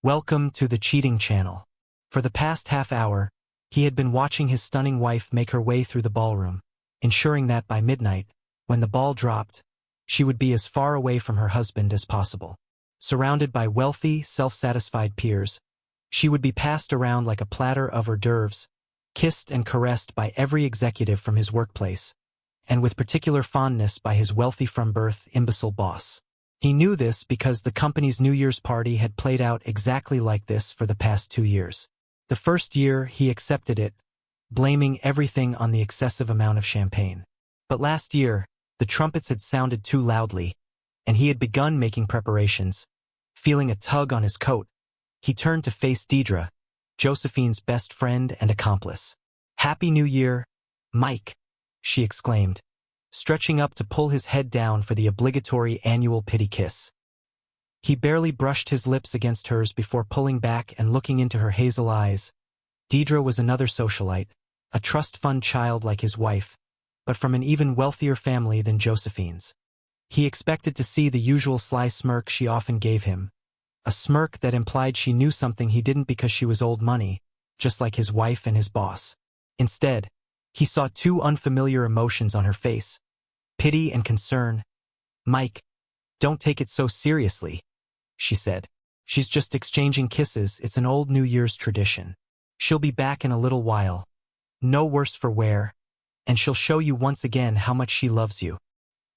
Welcome to the cheating channel. For the past half hour, he had been watching his stunning wife make her way through the ballroom, ensuring that by midnight, when the ball dropped, she would be as far away from her husband as possible. Surrounded by wealthy, self-satisfied peers, she would be passed around like a platter of hors d'oeuvres, kissed and caressed by every executive from his workplace, and with particular fondness by his wealthy-from-birth imbecile boss. He knew this because the company's New Year's party had played out exactly like this for the past 2 years. The first year, he accepted it, blaming everything on the excessive amount of champagne. But last year, the trumpets had sounded too loudly, and he had begun making preparations. Feeling a tug on his coat, he turned to face Deidre, Josephine's best friend and accomplice. "Happy New Year, Mike," she exclaimed, stretching up to pull his head down for the obligatory annual pity kiss. He barely brushed his lips against hers before pulling back and looking into her hazel eyes. Deidre was another socialite, a trust fund child like his wife, but from an even wealthier family than Josephine's. He expected to see the usual sly smirk she often gave him, a smirk that implied she knew something he didn't because she was old money, just like his wife and his boss. Instead, he saw two unfamiliar emotions on her face: pity and concern. "Mike, don't take it so seriously," she said. "She's just exchanging kisses. It's an old New Year's tradition. She'll be back in a little while, no worse for wear, and she'll show you once again how much she loves you."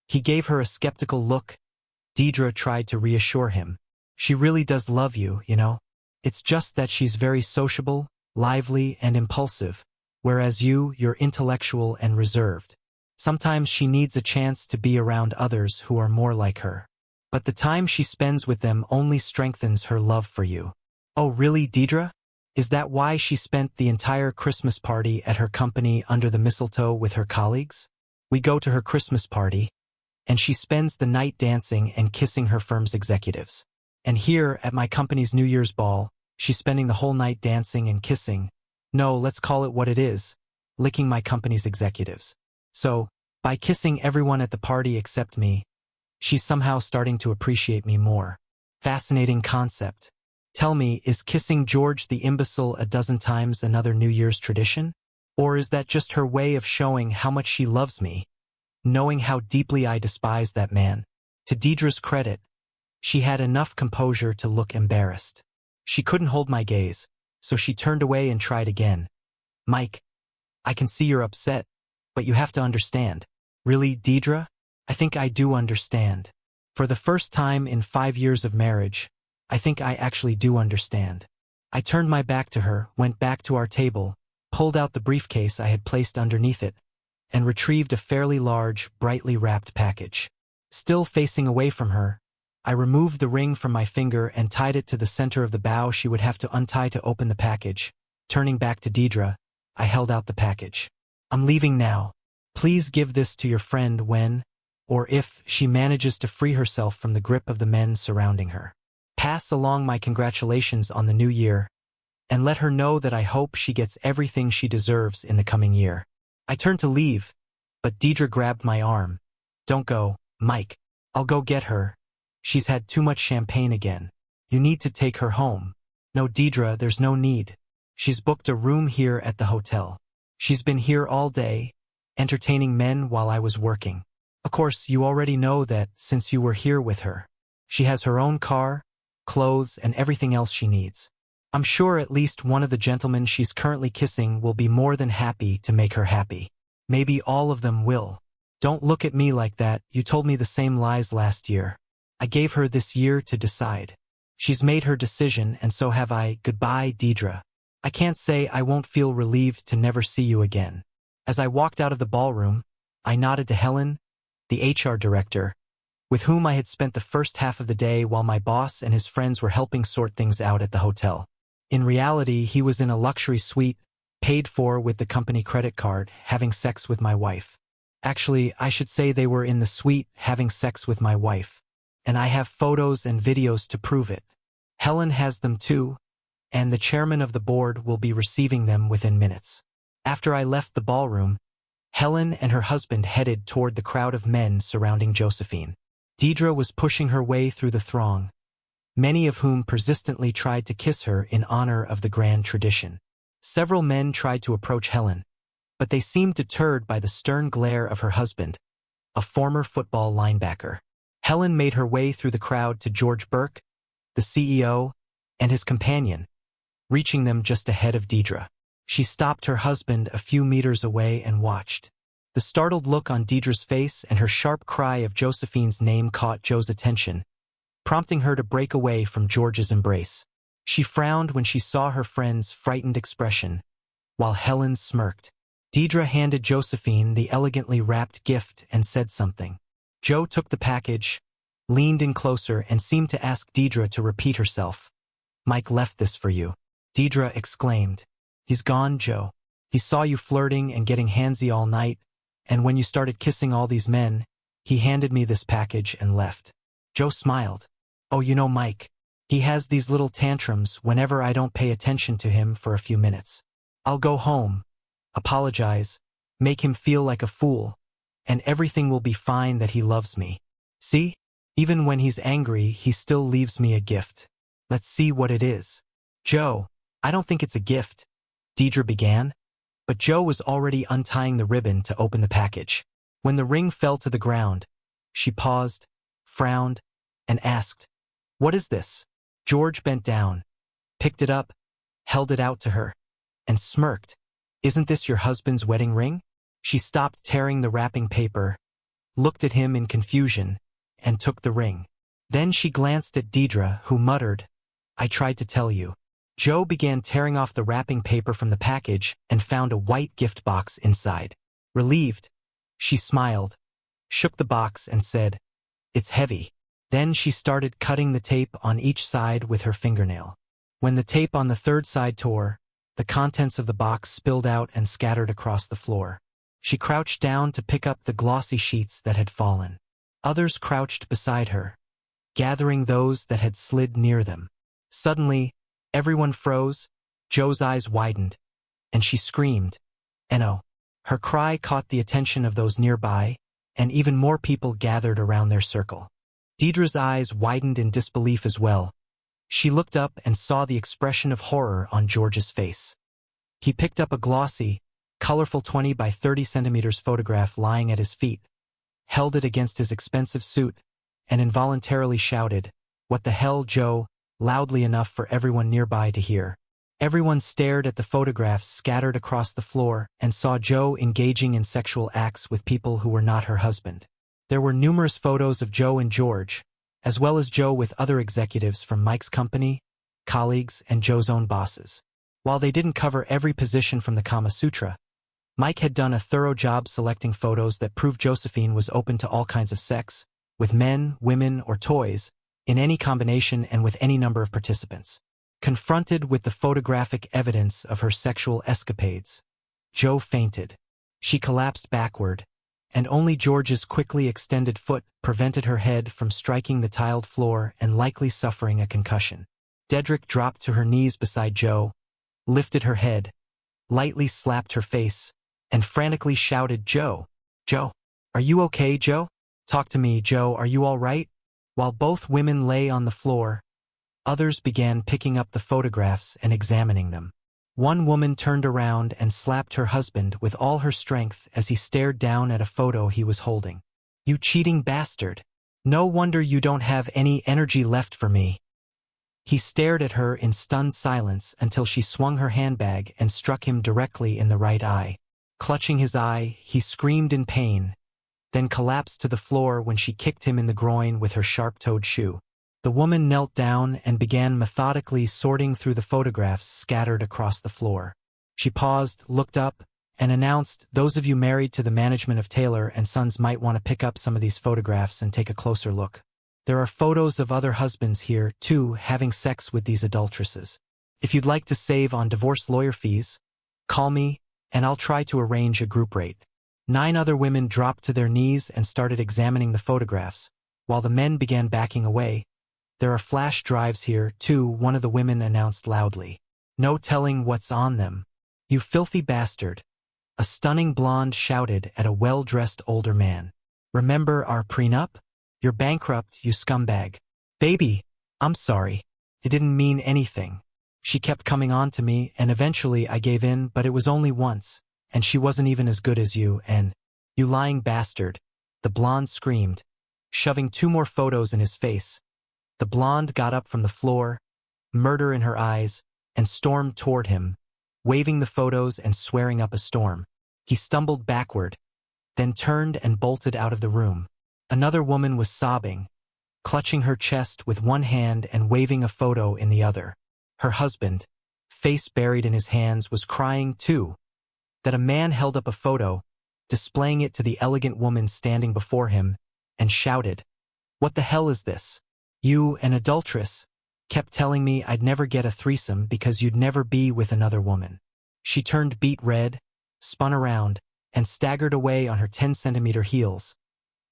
He gave her a skeptical look. Deidre tried to reassure him. "She really does love you, you know. It's just that she's very sociable, lively, and impulsive, whereas you're intellectual and reserved. Sometimes she needs a chance to be around others who are more like her. But the time she spends with them only strengthens her love for you." "Oh really, Deidre? Is that why she spent the entire Christmas party at her company under the mistletoe with her colleagues? We go to her Christmas party, and she spends the night dancing and kissing her firm's executives. And here, at my company's New Year's ball, she's spending the whole night dancing and kissing. No, let's call it what it is, licking my company's executives. So, by kissing everyone at the party except me, she's somehow starting to appreciate me more. Fascinating concept. Tell me, is kissing George the imbecile a dozen times another New Year's tradition? Or is that just her way of showing how much she loves me, knowing how deeply I despise that man?" To Deidre's credit, she had enough composure to look embarrassed. She couldn't hold my gaze, so she turned away and tried again. "Mike, I can see you're upset, but you have to understand." "Really, Deidre? I think I do understand. For the first time in 5 years of marriage, I think I actually do understand." I turned my back to her, went back to our table, pulled out the briefcase I had placed underneath it, and retrieved a fairly large, brightly wrapped package. Still facing away from her, I removed the ring from my finger and tied it to the center of the bow she would have to untie to open the package. Turning back to Deidre, I held out the package. "I'm leaving now. Please give this to your friend when, or if, she manages to free herself from the grip of the men surrounding her. Pass along my congratulations on the new year, and let her know that I hope she gets everything she deserves in the coming year." I turned to leave, but Deidre grabbed my arm. "Don't go, Mike. I'll go get her. She's had too much champagne again. You need to take her home." "No, Deidre, there's no need. She's booked a room here at the hotel. She's been here all day, entertaining men while I was working. Of course, you already know that since you were here with her. She has her own car, clothes, and everything else she needs. I'm sure at least one of the gentlemen she's currently kissing will be more than happy to make her happy. Maybe all of them will. Don't look at me like that. You told me the same lies last year. I gave her this year to decide. She's made her decision, and so have I. Goodbye, Deidre. I can't say I won't feel relieved to never see you again." As I walked out of the ballroom, I nodded to Helen, the HR director, with whom I had spent the first half of the day while my boss and his friends were helping sort things out at the hotel. In reality, he was in a luxury suite, paid for with the company credit card, having sex with my wife. Actually, I should say they were in the suite having sex with my wife. And I have photos and videos to prove it. Helen has them too, and the chairman of the board will be receiving them within minutes. After I left the ballroom, Helen and her husband headed toward the crowd of men surrounding Josephine. Deidre was pushing her way through the throng, many of whom persistently tried to kiss her in honor of the grand tradition. Several men tried to approach Helen, but they seemed deterred by the stern glare of her husband, a former football linebacker. Helen made her way through the crowd to George Burke, the CEO, and his companion, reaching them just ahead of Deidre. She stopped her husband a few meters away and watched. The startled look on Deidre's face and her sharp cry of Josephine's name caught Joe's attention, prompting her to break away from George's embrace. She frowned when she saw her friend's frightened expression, while Helen smirked. Deidre handed Josephine the elegantly wrapped gift and said something. Joe took the package, leaned in closer, and seemed to ask Deidre to repeat herself. "Mike left this for you," Deidre exclaimed. "He's gone, Joe. He saw you flirting and getting handsy all night, and when you started kissing all these men, he handed me this package and left." Joe smiled. "Oh, you know Mike. He has these little tantrums whenever I don't pay attention to him for a few minutes. I'll go home, apologize, make him feel like a fool, and everything will be fine that he loves me. See? Even when he's angry, he still leaves me a gift. Let's see what it is." "Joe, I don't think it's a gift," Deidre began, but Joe was already untying the ribbon to open the package. When the ring fell to the ground, she paused, frowned, and asked, "What is this?" George bent down, picked it up, held it out to her, and smirked. "Isn't this your husband's wedding ring?" She stopped tearing the wrapping paper, looked at him in confusion, and took the ring. Then she glanced at Deidre, who muttered, "I tried to tell you." Joe began tearing off the wrapping paper from the package and found a white gift box inside. Relieved, she smiled, shook the box and said, "It's heavy." Then she started cutting the tape on each side with her fingernail. When the tape on the third side tore, the contents of the box spilled out and scattered across the floor. She crouched down to pick up the glossy sheets that had fallen. Others crouched beside her, gathering those that had slid near them. Suddenly, everyone froze, Joe's eyes widened, and she screamed, "No!" Her cry caught the attention of those nearby, and even more people gathered around their circle. Deidre's eyes widened in disbelief as well. She looked up and saw the expression of horror on George's face. He picked up a glossy, colorful 20 by 30 centimeters photograph lying at his feet, held it against his expensive suit, and involuntarily shouted, "What the hell, Joe?" loudly enough for everyone nearby to hear. Everyone stared at the photographs scattered across the floor and saw Joe engaging in sexual acts with people who were not her husband. There were numerous photos of Joe and George, as well as Joe with other executives from Mike's company, colleagues, and Joe's own bosses. While they didn't cover every position from the Kama Sutra, Mike had done a thorough job selecting photos that proved Josephine was open to all kinds of sex, with men, women, or toys, in any combination and with any number of participants. Confronted with the photographic evidence of her sexual escapades, Joe fainted. She collapsed backward, and only George's quickly extended foot prevented her head from striking the tiled floor and likely suffering a concussion. Dedrick dropped to her knees beside Joe, lifted her head, lightly slapped her face, and frantically shouted, "Joe! Joe! Are you okay, Joe? Talk to me, Joe, are you all right?" While both women lay on the floor, others began picking up the photographs and examining them. One woman turned around and slapped her husband with all her strength as he stared down at a photo he was holding. "You cheating bastard! No wonder you don't have any energy left for me." He stared at her in stunned silence until she swung her handbag and struck him directly in the right eye. Clutching his eye, he screamed in pain, then collapsed to the floor when she kicked him in the groin with her sharp-toed shoe. The woman knelt down and began methodically sorting through the photographs scattered across the floor. She paused, looked up, and announced, "Those of you married to the management of Taylor and Sons might want to pick up some of these photographs and take a closer look. There are photos of other husbands here, too, having sex with these adulteresses. If you'd like to save on divorce lawyer fees, call me, and I'll try to arrange a group rate." 9 other women dropped to their knees and started examining the photographs, while the men began backing away. "There are flash drives here, too," one of the women announced loudly. "No telling what's on them." "You filthy bastard," a stunning blonde shouted at a well-dressed older man. "Remember our prenup? You're bankrupt, you scumbag." "Baby, I'm sorry. It didn't mean anything. She kept coming on to me, and eventually I gave in, but it was only once, and she wasn't even as good as you, and... You lying bastard, the blonde screamed, shoving 2 more photos in his face. The blonde got up from the floor, murder in her eyes, and stormed toward him, waving the photos and swearing up a storm. He stumbled backward, then turned and bolted out of the room. Another woman was sobbing, clutching her chest with one hand and waving a photo in the other. Her husband, face buried in his hands, was crying too. That a man held up a photo, displaying it to the elegant woman standing before him, and shouted, "What the hell is this? You, an adulteress, kept telling me I'd never get a threesome because you'd never be with another woman." She turned beet red, spun around, and staggered away on her 10-centimeter heels.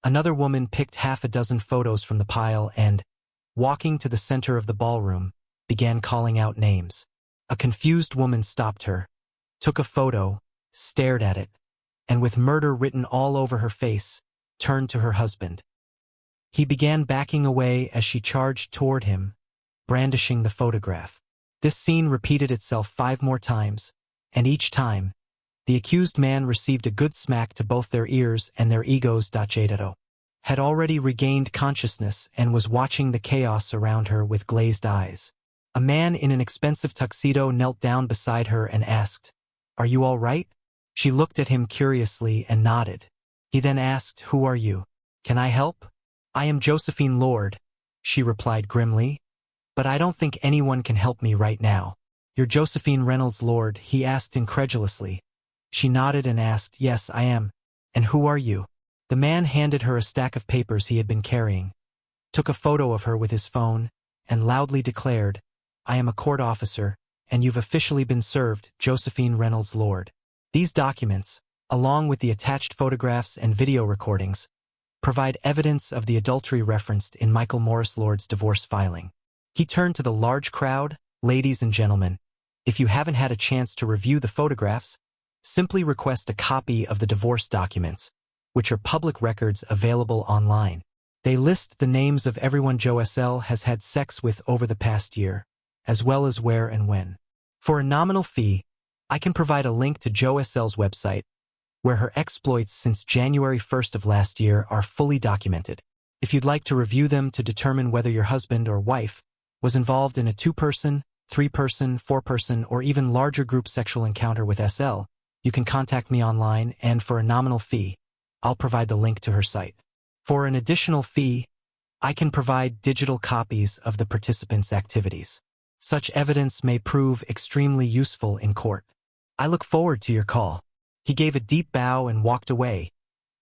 Another woman picked 6 photos from the pile and, walking to the center of the ballroom, began calling out names. A confused woman stopped her, took a photo, stared at it, and with murder written all over her face, turned to her husband. He began backing away as she charged toward him, brandishing the photograph. This scene repeated itself 5 more times, and each time, the accused man received a good smack to both their ears and their egos. Jadado had already regained consciousness and was watching the chaos around her with glazed eyes. A man in an expensive tuxedo knelt down beside her and asked, "Are you all right?" She looked at him curiously and nodded. He then asked, "Who are you? Can I help?" "I am Josephine Lord," she replied grimly, "but I don't think anyone can help me right now." "You're Josephine Reynolds Lord?" he asked incredulously. She nodded and asked, "Yes, I am. And who are you?" The man handed her a stack of papers he had been carrying, took a photo of her with his phone, and loudly declared, "I am a court officer, and you've officially been served, Josephine Reynolds Lord." These documents, along with the attached photographs and video recordings, provide evidence of the adultery referenced in Michael Morris Lord's divorce filing. He turned to the large crowd, "Ladies and gentlemen, if you haven't had a chance to review the photographs, simply request a copy of the divorce documents, which are public records available online. They list the names of everyone Joe SL has had sex with over the past year, as well as where and when. For a nominal fee, I can provide a link to Joe SL's website, where her exploits since January 1st of last year are fully documented. If you'd like to review them to determine whether your husband or wife was involved in a 2-person, 3-person, 4-person, or even larger group sexual encounter with SL, you can contact me online, and for a nominal fee, I'll provide the link to her site. For an additional fee, I can provide digital copies of the participants' activities. Such evidence may prove extremely useful in court. I look forward to your call." He gave a deep bow and walked away,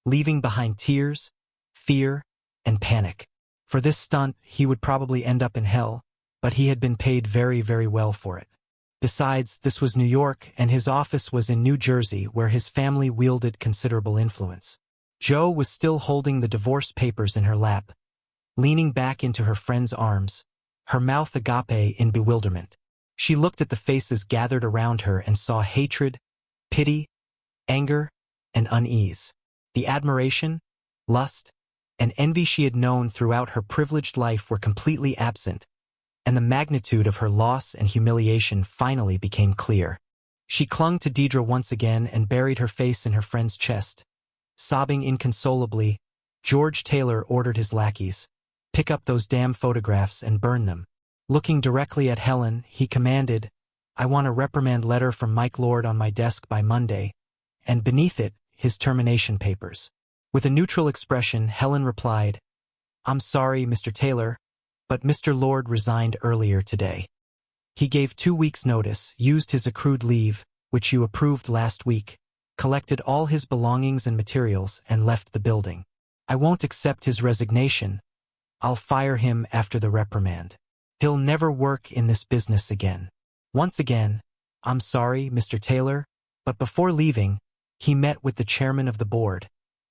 leaving behind tears, fear, and panic. For this stunt, he would probably end up in hell, but he had been paid very, very well for it. Besides, this was New York, and his office was in New Jersey, where his family wielded considerable influence. Joe was still holding the divorce papers in her lap, leaning back into her friend's arms, her mouth agape in bewilderment. She looked at the faces gathered around her and saw hatred, pity, anger, and unease. The admiration, lust, and envy she had known throughout her privileged life were completely absent, and the magnitude of her loss and humiliation finally became clear. She clung to Deidre once again and buried her face in her friend's chest. Sobbing inconsolably, George Taylor ordered his lackeys, "Pick up those damn photographs and burn them." Looking directly at Helen, he commanded, "I want a reprimand letter from Mike Lord on my desk by Monday," and beneath it, his termination papers. With a neutral expression, Helen replied, "I'm sorry, Mr. Taylor, but Mr. Lord resigned earlier today. He gave 2 weeks' notice, used his accrued leave, which you approved last week, collected all his belongings and materials, and left the building. I won't accept his resignation. I'll fire him after the reprimand. He'll never work in this business again. Once again, I'm sorry, Mr. Taylor, but before leaving, he met with the chairman of the board,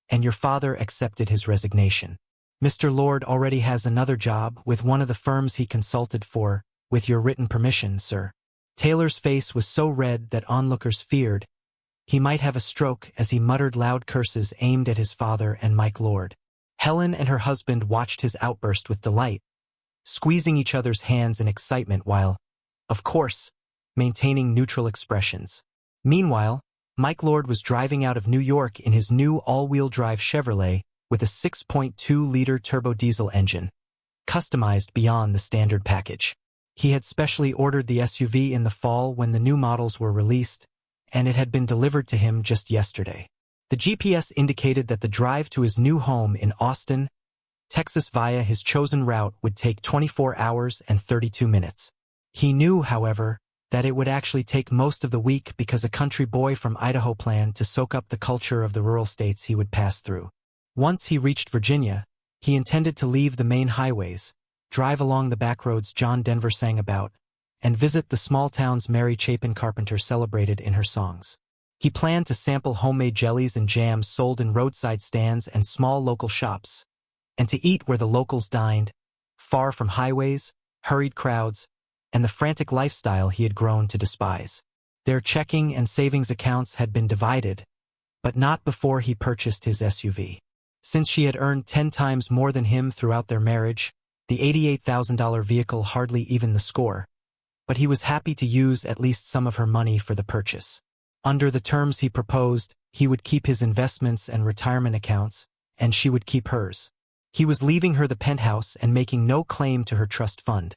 and your father accepted his resignation. Mr. Lord already has another job with one of the firms he consulted for, with your written permission, sir." Taylor's face was so red that onlookers feared he might have a stroke as he muttered loud curses aimed at his father and Mike Lord. Helen and her husband watched his outburst with delight, squeezing each other's hands in excitement while, of course, maintaining neutral expressions. Meanwhile, Mike Lord was driving out of New York in his new all-wheel drive Chevrolet with a 6.2-liter turbo diesel engine, customized beyond the standard package. He had specially ordered the SUV in the fall when the new models were released, and it had been delivered to him just yesterday. The GPS indicated that the drive to his new home in Austin, Texas via his chosen route would take 24 hours and 32 minutes. He knew, however, that it would actually take most of the week because a country boy from Idaho planned to soak up the culture of the rural states he would pass through. Once he reached Virginia, he intended to leave the main highways, drive along the backroads John Denver sang about, and visit the small towns Mary Chapin Carpenter celebrated in her songs. He planned to sample homemade jellies and jams sold in roadside stands and small local shops, and to eat where the locals dined, far from highways, hurried crowds, and the frantic lifestyle he had grown to despise. Their checking and savings accounts had been divided, but not before he purchased his SUV. Since she had earned 10 times more than him throughout their marriage, the $88,000 vehicle hardly evened the score, but he was happy to use at least some of her money for the purchase. Under the terms he proposed, he would keep his investments and retirement accounts, and she would keep hers. He was leaving her the penthouse and making no claim to her trust fund,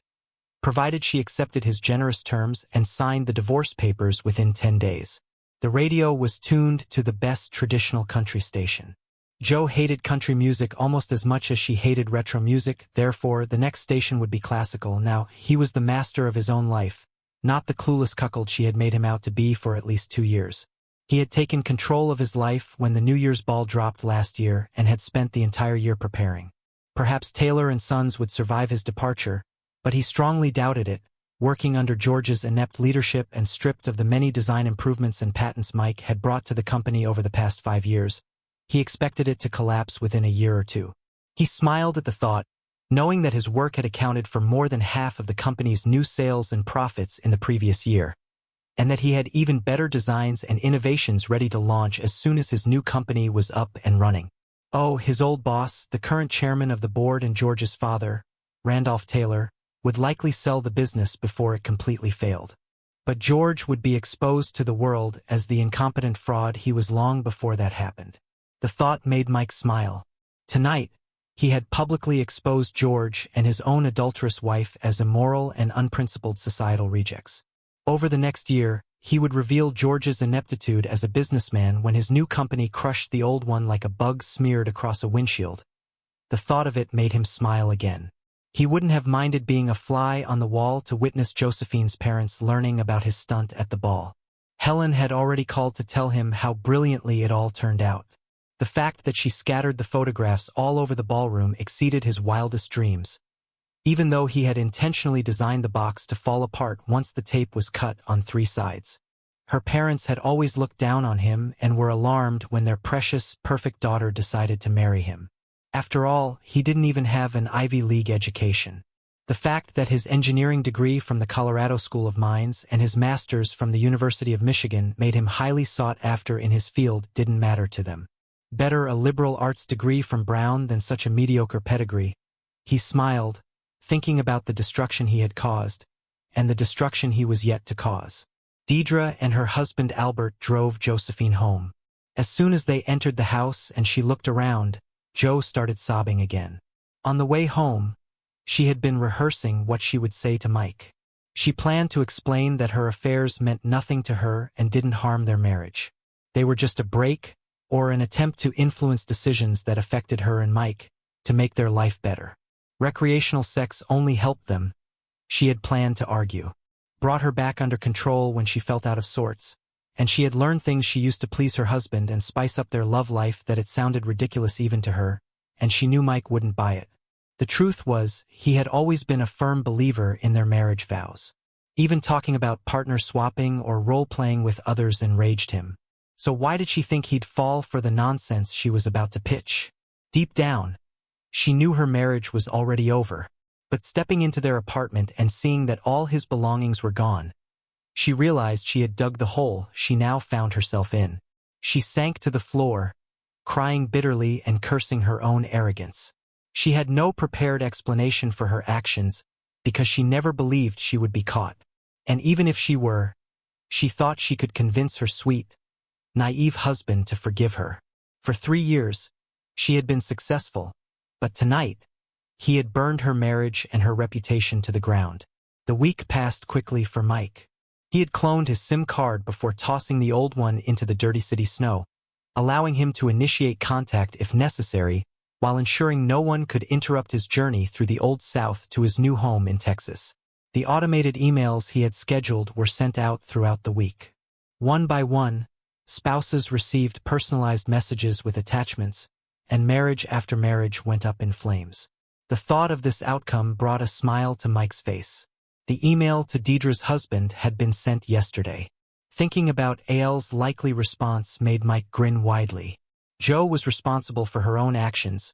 provided she accepted his generous terms and signed the divorce papers within 10 days. The radio was tuned to the best traditional country station. Jo hated country music almost as much as she hated retro music, therefore the next station would be classical. Now, he was the master of his own life, not the clueless cuckold she had made him out to be for at least 2 years. He had taken control of his life when the New Year's ball dropped last year and had spent the entire year preparing. Perhaps Taylor and Sons would survive his departure, but he strongly doubted it, working under George's inept leadership and stripped of the many design improvements and patents Mike had brought to the company over the past 5 years. He expected it to collapse within a year or two. He smiled at the thought, knowing that his work had accounted for more than half of the company's new sales and profits in the previous year, and that he had even better designs and innovations ready to launch as soon as his new company was up and running. Oh, his old boss, the current chairman of the board and George's father, Randolph Taylor, would likely sell the business before it completely failed. But George would be exposed to the world as the incompetent fraud he was long before that happened. The thought made Mike smile. Tonight, he had publicly exposed George and his own adulterous wife as immoral and unprincipled societal rejects. Over the next year, he would reveal George's ineptitude as a businessman when his new company crushed the old one like a bug smeared across a windshield. The thought of it made him smile again. He wouldn't have minded being a fly on the wall to witness Josephine's parents learning about his stunt at the ball. Helen had already called to tell him how brilliantly it all turned out. The fact that she scattered the photographs all over the ballroom exceeded his wildest dreams, even though he had intentionally designed the box to fall apart once the tape was cut on 3 sides. Her parents had always looked down on him and were alarmed when their precious, perfect daughter decided to marry him. After all, he didn't even have an Ivy League education. The fact that his engineering degree from the Colorado School of Mines and his master's from the University of Michigan made him highly sought after in his field didn't matter to them. Better a liberal arts degree from Brown than such a mediocre pedigree. He smiled, thinking about the destruction he had caused, and the destruction he was yet to cause. Deidre and her husband Albert drove Josephine home. As soon as they entered the house and she looked around, Jo started sobbing again. On the way home, she had been rehearsing what she would say to Mike. She planned to explain that her affairs meant nothing to her and didn't harm their marriage. They were just a break, or an attempt to influence decisions that affected her and Mike, to make their life better. Recreational sex only helped them, she had planned to argue. Brought her back under control when she felt out of sorts, and she had learned things she used to please her husband and spice up their love life that it sounded ridiculous even to her, and she knew Mike wouldn't buy it. The truth was, he had always been a firm believer in their marriage vows. Even talking about partner swapping or role-playing with others enraged him. So why did she think he'd fall for the nonsense she was about to pitch? Deep down, she knew her marriage was already over. But stepping into their apartment and seeing that all his belongings were gone, she realized she had dug the hole she now found herself in. She sank to the floor, crying bitterly and cursing her own arrogance. She had no prepared explanation for her actions because she never believed she would be caught. And even if she were, she thought she could convince her sweet, naive husband to forgive her. For 3 years, she had been successful, but tonight, he had burned her marriage and her reputation to the ground. The week passed quickly for Mike. He had cloned his SIM card before tossing the old one into the dirty city snow, allowing him to initiate contact if necessary, while ensuring no one could interrupt his journey through the Old South to his new home in Texas. The automated emails he had scheduled were sent out throughout the week. One by one, spouses received personalized messages with attachments, and marriage after marriage went up in flames. The thought of this outcome brought a smile to Mike's face. The email to Deidre's husband had been sent yesterday. Thinking about AL's likely response made Mike grin widely. Jo was responsible for her own actions,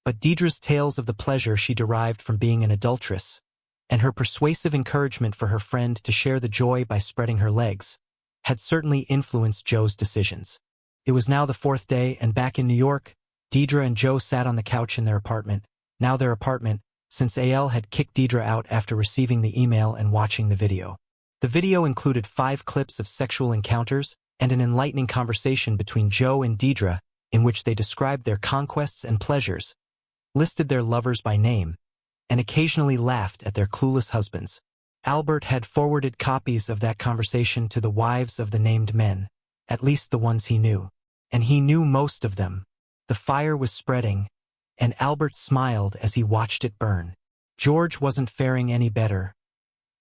but Deidre's tales of the pleasure she derived from being an adulteress, and her persuasive encouragement for her friend to share the joy by spreading her legs, had certainly influenced Jo's decisions. It was now the 4th day, and back in New York, Deidre and Jo sat on the couch in their apartment, now their apartment, since AL had kicked Deidre out after receiving the email and watching the video. The video included 5 clips of sexual encounters and an enlightening conversation between Jo and Deidre in which they described their conquests and pleasures, listed their lovers by name, and occasionally laughed at their clueless husbands. Albert had forwarded copies of that conversation to the wives of the named men, at least the ones he knew, and he knew most of them. The fire was spreading, and Albert smiled as he watched it burn. George wasn't faring any better.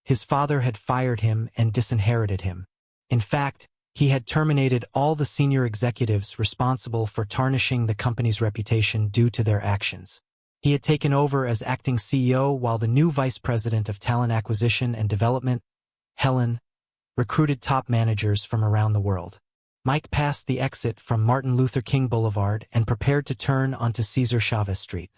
His father had fired him and disinherited him. In fact, he had terminated all the senior executives responsible for tarnishing the company's reputation due to their actions. He had taken over as acting CEO while the new vice president of talent acquisition and development, Helen, recruited top managers from around the world. Mike passed the exit from Martin Luther King Boulevard and prepared to turn onto Cesar Chavez Street.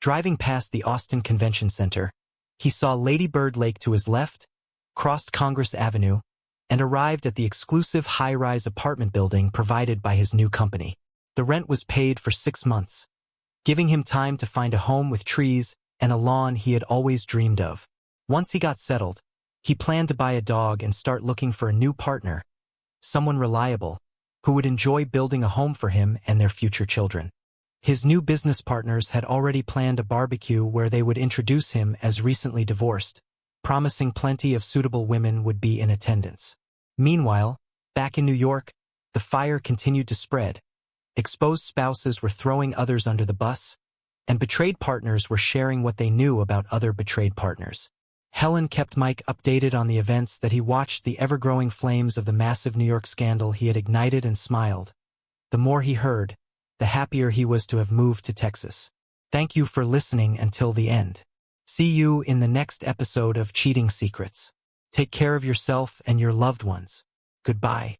Driving past the Austin Convention Center, he saw Lady Bird Lake to his left, crossed Congress Avenue, and arrived at the exclusive high-rise apartment building provided by his new company. The rent was paid for 6 months, giving him time to find a home with trees and a lawn he had always dreamed of. Once he got settled, he planned to buy a dog and start looking for a new partner, someone reliable, who would enjoy building a home for him and their future children. His new business partners had already planned a barbecue where they would introduce him as recently divorced, promising plenty of suitable women would be in attendance. Meanwhile, back in New York, the fire continued to spread. Exposed spouses were throwing others under the bus, and betrayed partners were sharing what they knew about other betrayed partners. Helen kept Mike updated on the events that he watched the ever-growing flames of the massive New York scandal he had ignited and smiled. The more he heard, the happier he was to have moved to Texas. Thank you for listening until the end. See you in the next episode of Cheating Secrets. Take care of yourself and your loved ones. Goodbye.